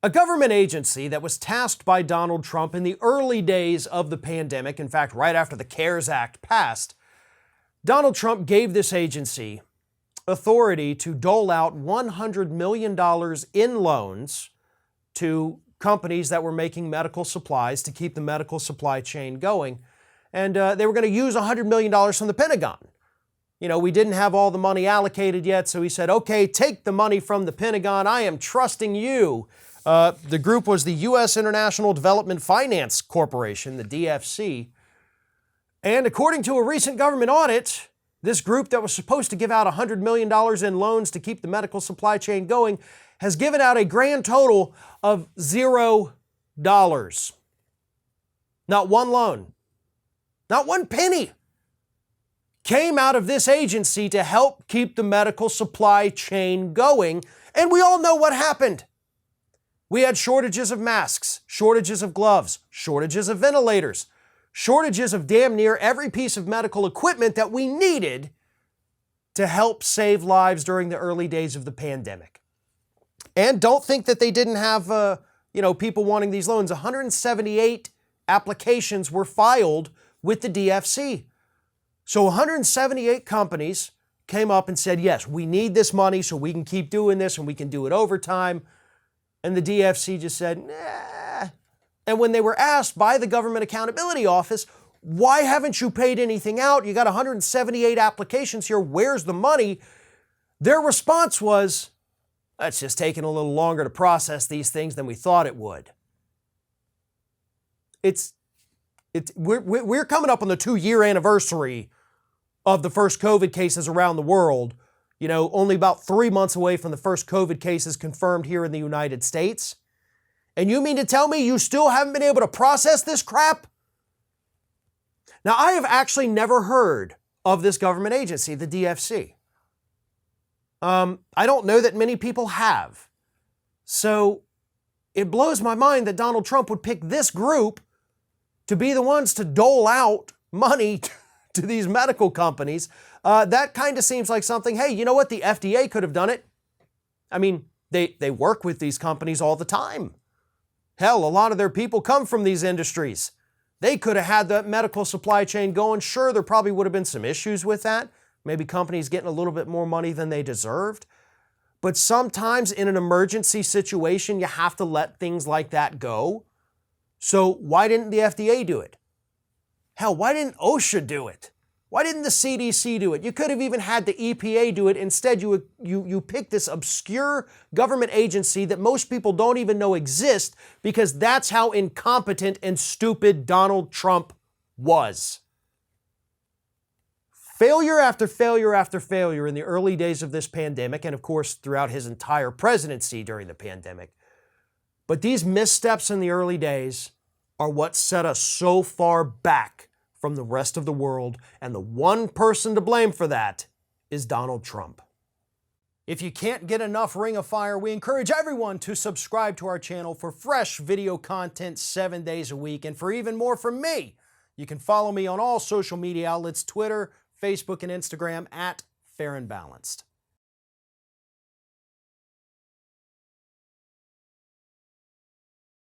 A government agency that was tasked by Donald Trump in the early days of the pandemic, in fact, right after the CARES Act passed, Donald Trump gave this agency authority to dole out $100 million in loans to companies that were making medical supplies to keep the medical supply chain going. And they were going to use $100 million from the Pentagon. You know, we didn't have all the money allocated yet, so he said, okay, take the money from the Pentagon. I am trusting you. The group was the U.S. International Development Finance Corporation, the DFC. And according to a recent government audit, this group that was supposed to give out $100 million in loans to keep the medical supply chain going has given out a grand total of $0. Not one loan, not one penny came out of this agency to help keep the medical supply chain going. And we all know what happened. We had shortages of masks, shortages of gloves, shortages of ventilators, shortages of damn near every piece of medical equipment that we needed to help save lives during the early days of the pandemic. And don't think that they didn't have, people wanting these loans. 178 applications were filed with the DFC. So 178 companies came up and said, yes, we need this money so we can keep doing this and we can do it overtime. And the DFC just said, nah. And when they were asked by the Government Accountability Office, why haven't you paid anything out? You got 178 applications here. Where's the money? Their response was, it's just taking a little longer to process these things than we thought it would. We're coming up on the 2-year anniversary of the first COVID cases around the world. You know, only about 3 months away from the first COVID cases confirmed here in the United States. And you mean to tell me you still haven't been able to process this crap? Now, I have actually never heard of this government agency, the DFC. I don't know that many people have. So it blows my mind that Donald Trump would pick this group to be the ones to dole out money to these medical companies. That kind of seems like something, hey, you know what? The FDA could have done it. I mean, they work with these companies all the time. Hell, a lot of their people come from these industries. They could have had the medical supply chain going. Sure, there probably would have been some issues with that. Maybe companies getting a little bit more money than they deserved. But sometimes in an emergency situation, you have to let things like that go. So why didn't the FDA do it? Hell, why didn't OSHA do it? Why didn't the CDC do it? You could have even had the EPA do it. Instead, you picked this obscure government agency that most people don't even know exists because that's how incompetent and stupid Donald Trump was. Failure after failure after failure in the early days of this pandemic, and of course throughout his entire presidency during the pandemic. But these missteps in the early days are what set us so far back from the rest of the world, and the one person to blame for that is Donald Trump. If you can't get enough Ring of Fire, we encourage everyone to subscribe to our channel for fresh video content 7 days a week. And for even more from me, you can follow me on all social media outlets, Twitter, Facebook, and Instagram @FairandBalanced.